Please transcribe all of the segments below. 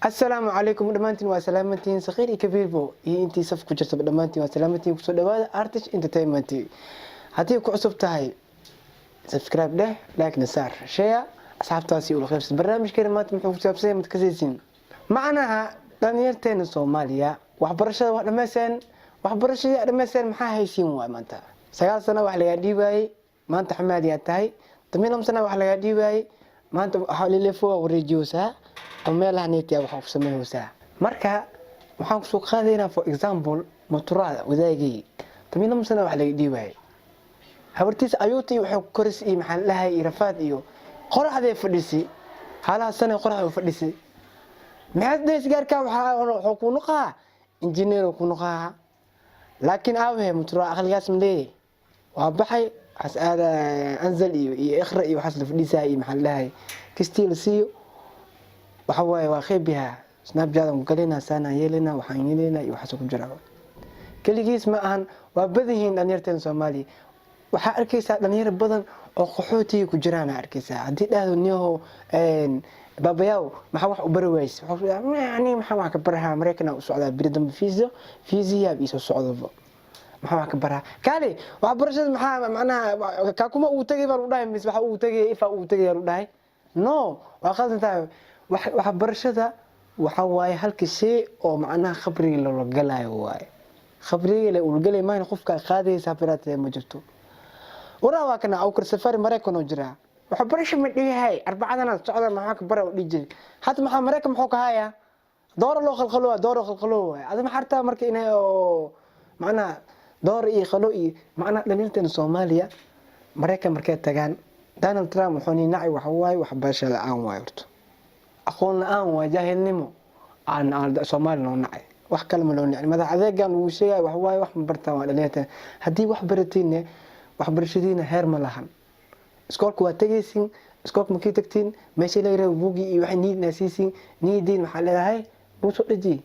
السلام عليكم دمانتين وسلامتين صغير كبير بو انتي صف ku jirta dhammaantiin waa salaamantiin ku soo dhawaada Artich Entertainment hadii ku cusub tahay subscribe leh like na saar share asxaabtaasi u qaybs barnaamijkeena maanta muxuu ku saabsan yahay madkasiisin macnaha dhalinyarteena Soomaaliya waxbarashada wax dhammaysan maxaa haysiin waa maanta 9 sano wax laga dhiibay maanta xamaadiya tahay 8 sano wax laga dhiibay maanta waxa leelefo wareejiyoosa meelaha neetiya waxa ku sameeyay marka waxaan ku soo qaadaynaa for example motorada wadaagii 8 sano wax laga dhiibay habartiis ayuutii wuxuu koris iyo maxaan lahay irafaad iyo qoraxday fadhisi hala sano qoraxday fadhisi maxaad isgaarka waxa ku nuqaa injineer ku nuqaa laakiin aawe motorada aqligaas maleey waa baxay as'aada anzal iyo ikhra iyo waxa la fadhisaa iyo maxaan lahay kistiil siiyo waxa way waa qeybiha snapchat aan galina sana yeelina waxaan yeelina iyo waxa ku jira kaligiis ma ahan waa badihiin dhalinyarteen Soomaali waxa arkaysaa dhalinyar badan oo qaxooti ku jiraan arkaysaa hadii dhaado niyo babayaw waxa wax u baraways yani waxa wax ka baraha Mareykanka u socda biridam fiisiya iyo socdo waxa wax ka baraha kali wax barashada maxaa macnaha ka kuma uu tagay baan u dhahay mis waxa uu tagay ifa uu tagay u dhahay no waa qaldantaa waxa barashada waxa waaye halka shay oo macnaha khabriga loo galaayo waaye khabriga loo galay ma qofka qaadaysa firaatay ma jirto waraa kana aw kar safar Mareykan oo jira waxa barasho ma dhigahay arbacadana socda maxaa ka bara u dhijin hatta maxaa Mareykan maxuu ka haya door loo khalqalo adama harta markii inay oo macnaha door iyo khalo iyo macnaha dhalintan Soomaaliya Mareykan markay tagaan Donald Trump wuxuu nacay waxa waaye wax barashada aan waayirto aqoon aan waa jahilnimo aan Soomaali noo nacay wax kale ma loo nacay madax adeegan uu sheegay wax waaye wax ma bartaan waa dhalintan hadii wax baratiin wax barashadiina heer ma lahan iskoolku waa tagaysin iskoolku markii tagtiin meesha la yiraahdo buugi iyo wax niidnasiisin niidin waxa leeyahay uu soo dhaji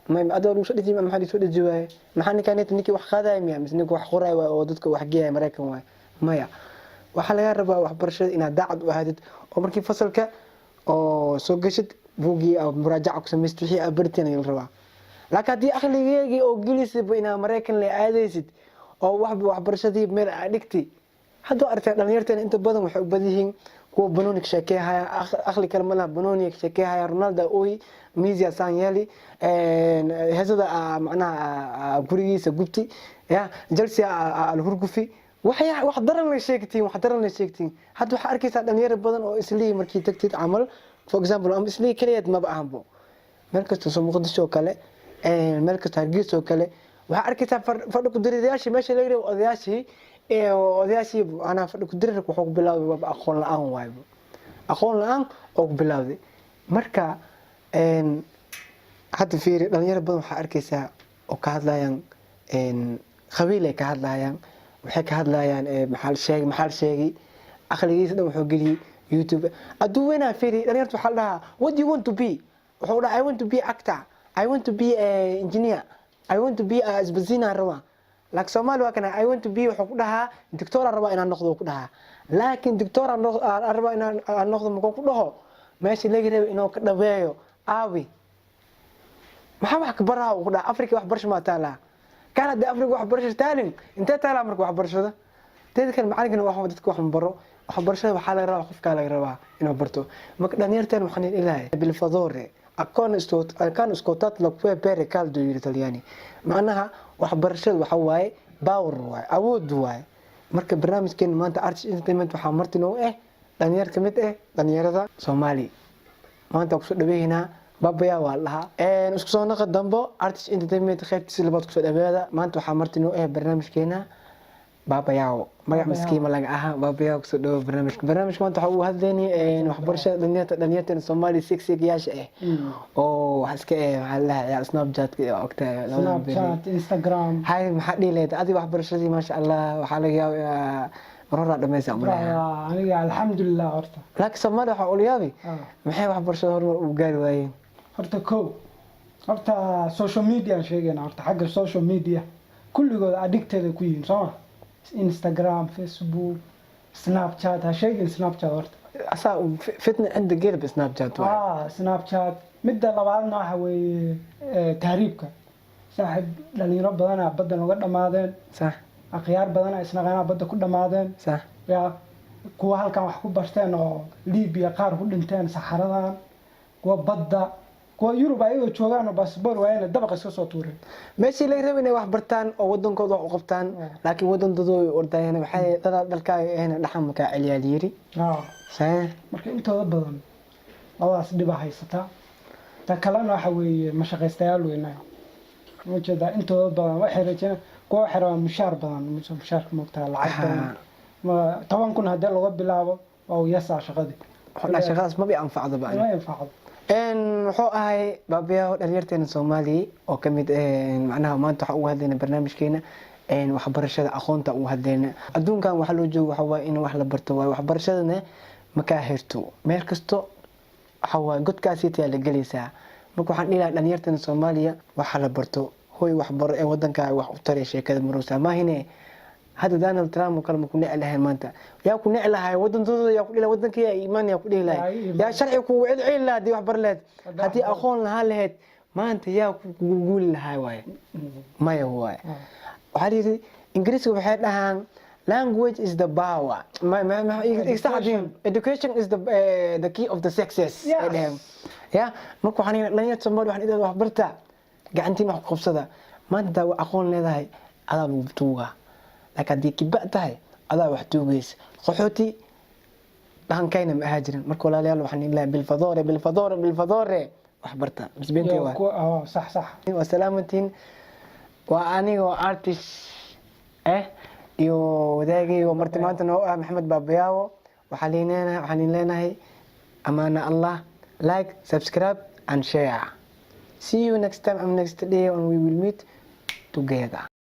ma adoon uu soo dhaji ma xali soo dhaji waay maxaan ninki wax qaaday miya misnigu wax qoray oo dadka wax geeyay Mareykan waay maya waxa laga rabaa wax barashada inaad daacad u ahaadid oo markii fasalka oo soo gashid buugi oo muraajac ku sameystay wixii abarteen la rabaa laakiin hadii aqligeegi oo gilisay ina Mareykan la aadaysid oo wax barashadii meel dhigtay hadoo artay dhalinyarteen inta badan waxay u badihiin kuwa banooni ka sheekeeyay aqli kale ma la banooni ka sheekeeyay Ronaldo oo Messi san yali heesada macnaha gurigiisa gubti ya Chelsea al hurgufi wax daran la sheegtiin hadda waxa arkaysaa dhalinyar badan oo islii markii tagtid amal for example am islii kaliyeed ma baahanbo meel kasta soo Muqdisho kale meel kasta Hargeysa kale waxa arkaysaa fadhi ku diridayaashii meesha la yiraahdo odayaashii ana fadhi ku dirir wuxuu bilaabay aqoon la'aan oo bilaabay marka hadda fiiri dhalinyar badan waxa arkaysaa oo ka hadlayaan qabiil ay ka hadlayaan waxay ka hadlayaan maxal sheegi aqligiisa dhan wuxuu galiyay YouTube aduuna fiiri dhalinyartu waxa la what do you want to be wuxuu dhahay I want to be actor I want to be an engineer I want to be a zbazina rawa like Soomaali waa kana I want to be wuxuu ku dhahaa doctor raba inaan noqdo ku dhahaa laakiin doctor raba inaan noqdo ma ku dhaho meeshii laga rabay inuu ka dhaweeyo aawi maxaa wax ka baraa ku dhahaa Afrika wax barasho ma taala kana de Afrika wax barasho taalin inta taala marka wax barashada dadkan macallinka wax dadka wax baro wax barashada waxa laga rabaa qofka laga rabaa inuu barto marka dhalinyarteen waxaan ilaahay bil fadore أكون إسقاطات لقوة بيركال دو الإيطالياني معناها وحبرشة وحواي باور واي أود واي مركب برنامج كان ما أنت أرتش إنترتينمنت وحمرتنو دانيار كميت دانيار ذا سومالي ما أنت أقصد به هنا بابا يا والله نسكسون نقد دمبو أرتش إنترتينمنت خير تسلبات قصد هذا ما أنت حمرتنو برنامج كنا بابا ياو ما مسكين ملقاها بابا ياو كسدو برنامج ما تحو هذيني وحبرشة دنيا الصومالي سكسي ياش او حسك على يا سناب شات وقتها سناب شات انستغرام هاي محدي ليت ادي وحبرشة ما شاء الله وحالك يا مرة دميس امرها انا الحمد لله horta لكن صومالي waxa uu yaabay maxay waxbarashada hormar u gaari waayeen horta social media sheegayna horta xagga social media kulligood addicted ku yihiin soo Instagram Facebook Snapchat ha sheegin Snapchat horta asaa fitna cinda gelib snapchat waay snapchat midda labaadna waxa weeye tahriibka saaxiib dhalinyaro badanaa badda nooga dhammaadeen sax akhyaar badanaa isnaqaanaa badda ku dhammaadeen sax yaa kuwa halkan wax ku barteen oo Liibiya qaar ku dhinteen saxaradan kuwa badda kuwa Yurub ayagoo joogaan oo baasboor waayeen dabaqa iska soo tuureen meeshii laga rabay inay wax bartaan oo wadankooda wax u qabtaan laakiin wadandooda way ordayeen waxay dalkaaga ahna dhaxan ka celiyaal yiri sax marka intooda badan labadaas dhib haysata ta kalena waxa weeye mashaqaystayaal weynaa ma jeeda intooda badan waxay rajeen kuwa xiraan mushaar badan mushaarka moogtaa lacag badan ma 10 kun hadii laga bilaabo oo yasa shaqadii xoolaha shaqadaas ma bi anfacdo baa ma anfacdo wuxuu ahay baabiyaha dhalinyarteena Soomaaliya oo kamid macnaha maanta waxa uu hadlayna barnaamijkeena waxbarashada aqoonta uu hadlayna adduunkan waxa loo joogo waxa waa in wax la barto waa waxbarashadana ma ka hirto meel kasto waxa waa godkaasi taa la galaysaa marka waxaan dhilahay dhalinyarteena Soomaaliya waxa la barto hooy waxbar ee wadanka wax u taray sheekada maruusa ma hine hada Donald Trump kala ma ku neclahay maanta yaa ku neclahay wadantooda yaa ku dhilay wadankii iimaan yaa ku dhilay yaa sharci ku wicil la di wax barleed hadii aqoon lahaa lahayd maanta yaa ku guul lahaa waay maya waay waxa yiri ingiriisiga waxay dhahaan language is the power education is the key of the success ya marka waxaan dhalinyarada Soomaaliya waxaan idin wax barta gacantiin wax qabsada maanta aqoon leedahay adaa lagu tuuga laakiin hadii kiba tahay adaa wax tuugays qaxooti dhankayna ma ahajirin marka walaalayaal waxaan ilaa bilfadoore wax barta misbeentay waa صح صح wa salaamatiin waa aniga artist iyo wadaagay oo marti maanta noo ah Maxamed Baabayaawo waxaan leenahay amaana Allah like subscribe and share see you next time next day and we will meet together